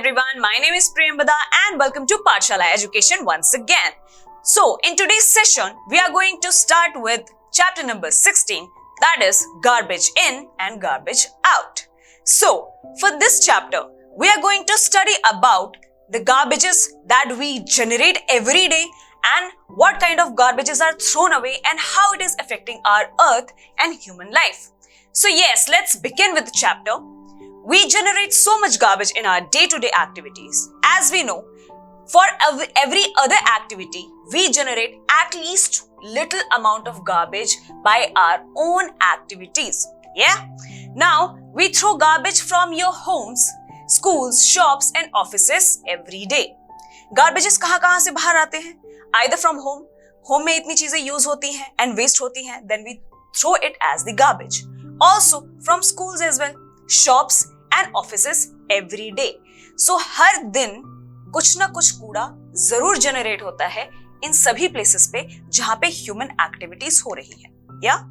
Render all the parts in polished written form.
everyone, my name is Priyambada and welcome to Pathshala Education once again. So, in today's session, we are going to start with chapter number 16, that is garbage in and garbage out. So, for this chapter, we are going to study about the garbages that we generate every day and what kind of garbages are thrown away and how it is affecting our earth and human life. So yes, let's begin with the chapter. We generate so much garbage in our day-to-day activities. As we know, for every other activity, we generate at least little amount of garbage by our own activities. Yeah? Now, we throw garbage from your homes, schools, shops and offices every day. Garbages कहाँ से बाहर आते हैं? Either from home. Home में इतनी चीजें use होती हैं and waste होती हैं, then we throw it as the garbage. Also from schools as well, shops and offices every day. So हर दिन कुछ ना कुछ कूड़ा जरूर जनरेट होता है इन सभी प्लेसेस पे जहां पे ह्यूमन एक्टिविटीज हो रही है. Yeah?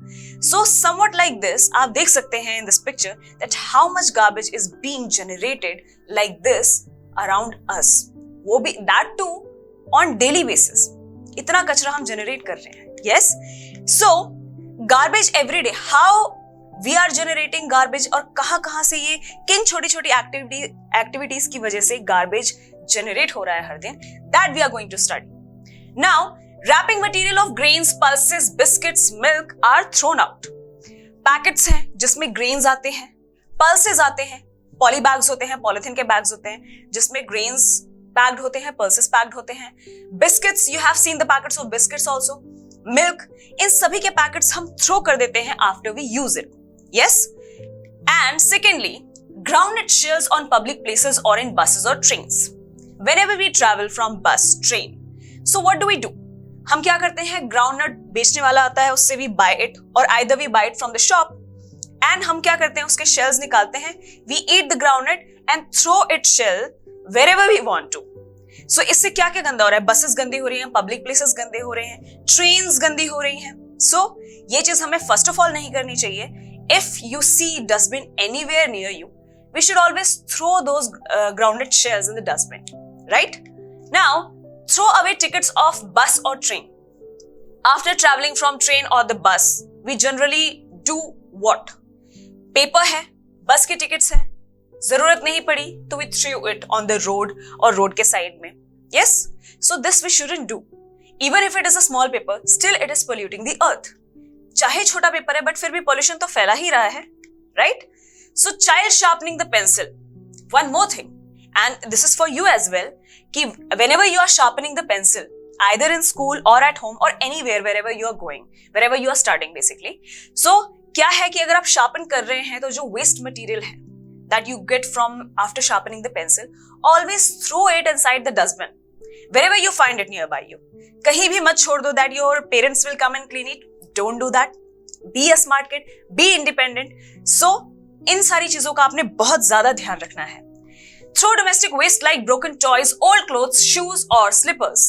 So somewhat like this, आप देख सकते हैं in this picture that how much garbage is being generated like this around us. वो भी that too on daily basis. इतना कचरा हम जनरेट कर रहे हैं. Yes? So garbage every day. How we are generating garbage और कहां से ये किन छोटी छोटी एक्टिविटीज की वजह से गार्बेज जनरेट हो रहा है हर दिन, that we are going to study. Now, wrapping material of grains, pulses, biscuits, milk are thrown out. Packets हैं जिसमें ग्रेन्स आते हैं, पल्सेस आते हैं, पॉली बैग्स होते हैं, पॉलिथीन के बैग्स होते हैं जिसमें ग्रेन्स पैक्ड होते हैं, पल्सेस पैक्ड होते हैं, biscuits, you have seen the packets of biscuits also, milk, इन सभी के पैकेट्स हम थ्रो कर देते हैं after we use it. Yes? And secondly, grounded shells on public places or in buses or trains. Whenever we travel from bus, train. So what do we do? हम क्या करते हैं? groundnut बेचने वाला आता है, उससे we buy it or either we buy it from the shop. And हम क्या करते हैं? उसके shells निकालते हैं. We eat the groundnut and throw it shell wherever we want to. So इससे क्या क्या गंदा हो रहा है? Buses गंदी हो रही हैं, public places गंदे हो रहे हैं, trains गंदी हो रही हैं. So ये चीज हमें first of all नहीं करनी चाहिए. If you see dustbin anywhere near you, we should always throw those grounded shells in the dustbin, right? Now, throw away tickets of bus or train. After traveling from train or the bus, we generally do what? Paper है, bus के tickets है, जरूरत नहीं पड़ी तो we threw it on the road or road के side में. Yes? So this we shouldn't do. Even if it is a small paper, still it is polluting the earth. चाहे छोटा पेपर है बट फिर भी पॉल्यूशन तो फैला ही रहा है, right? So child sharpening the pencil, one more thing and this is for you as well, कि whenever you are sharpening the pencil either in school or at home or anywhere wherever you are going, wherever you are starting basically. So क्या है कि अगर आप sharpen कर रहे हैं तो जो वेस्ट मटेरियल है that you get from after sharpening the pencil, always throw it inside the dustbin wherever you find it nearby you. कहीं भी मत छोड़ दो that your parents will come and clean it. Don't do that. Be a smart kid. Be independent. So, इन सारी चीजों का आपने बहुत ज्यादा ध्यान रखना है. Throw domestic waste like broken toys, old clothes, shoes or slippers.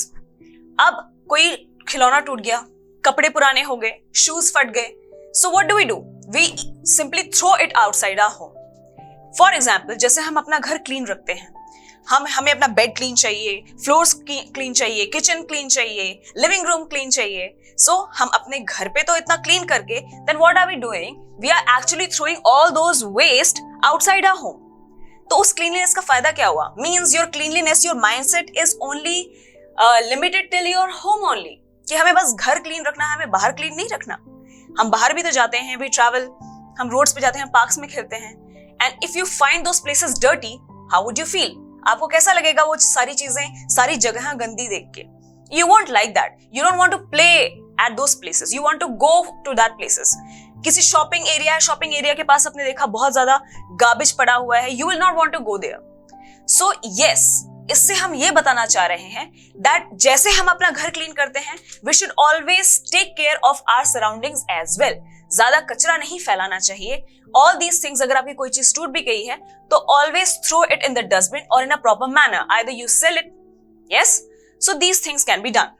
अब कोई खिलौना टूट गया, कपड़े पुराने हो गए, shoes फट गए. So what do? We simply throw it outside our home. For example, जैसे हम अपना घर क्लीन रखते हैं, हमें अपना बेड क्लीन चाहिए, फ्लोर्स क्लीन चाहिए, किचन क्लीन चाहिए, लिविंग रूम क्लीन चाहिए. सो हम अपने घर पे तो इतना क्लीन करके then what are we doing? We are actually throwing all those waste outside our home. तो उस क्लीनलीनेस का फायदा क्या हुआ? Means your cleanliness, your mindset is only limited till your home only, कि हमें बस घर क्लीन रखना है, हमें बाहर क्लीन नहीं रखना. हम बाहर भी तो जाते हैं, वी ट्रैवल, हम रोड्स पे जाते हैं, पार्क्स में खेलते हैं. And if you find those places dirty, how would you feel? आपको कैसा लगेगा वो सारी चीजें, सारी जगह गंदी देख के? You won't like that. You don't want to play at those places. You want to go to that places. किसी शॉपिंग एरिया है, शॉपिंग एरिया के पास आपने देखा बहुत ज्यादा गार्बेज पड़ा हुआ है, you will not want to go there. So yes, इससे हम ये बताना चाह रहे हैं that जैसे हम अपना घर क्लीन करते हैं, we should always take care of our surroundings as well. ज्यादा कचरा नहीं फैलाना चाहिए. All these things, अगर आपकी कोई चीज टूट भी गई है तो always throw it in the dustbin or in a proper manner. Either you sell it, yes? So these things can be done.